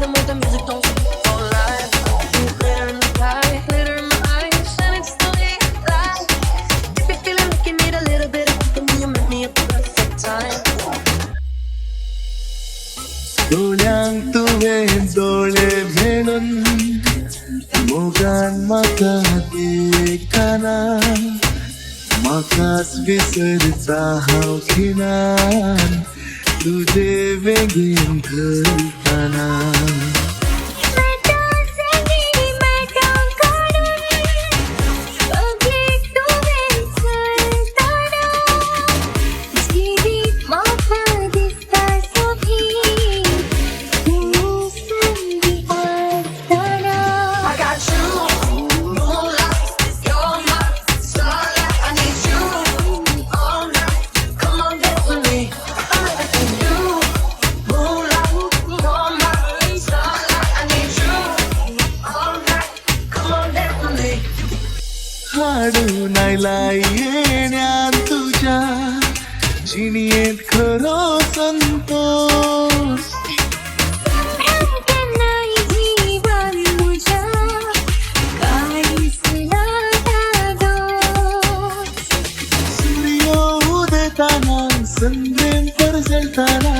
rhythm with the music, don't sleep all night. Glitter in the sky, glitter in my eyes, and it's the way I like. If you're feeling like you need a little bit of company, you met me at the perfect time. डोळ्यांक तुवें डोळे मेळून मोगान म्हाका देखना म्हाकाच विसरता हांव खिणान तुजे वेगीन घलताना हाडून आयला येण्यान तुझ्या जिणयेंत खरो संतोष सूर्य उदेताना संद्रेन परजळताना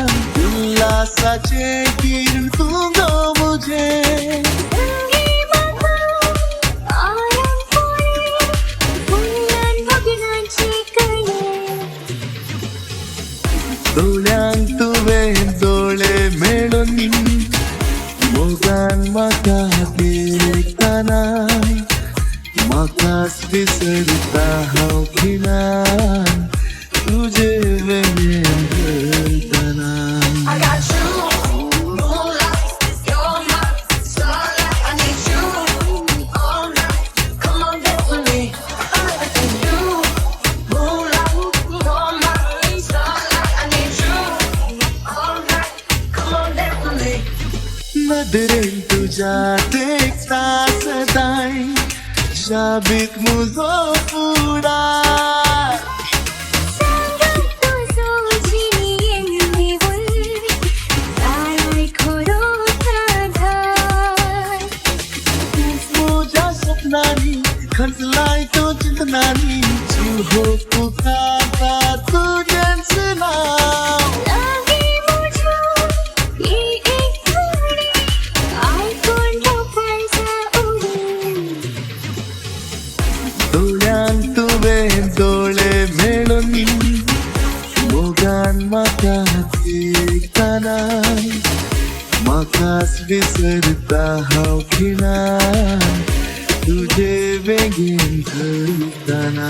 उल्हासाचे किरण तू गो मुझे डोळ्यांक तुवें डोळे मेळून मोगान म्हाका देखताना म्हाकाच विसरता हांव खिणान तुजे वेगेन घलताना नदरेन तुझ्या देखता सदाय शाबीत मुजो फुडार तुझ्या स्वप्नांनी खंचलाय तो चिंतनांनी जीव हो पुकारता तुझ्यांच नाव डोळ्यांक तुवें डोळे मेळून मोगान म्हाका देखताना म्हाकाच विसरता हांव खिणान तुजे वेगीन घलताना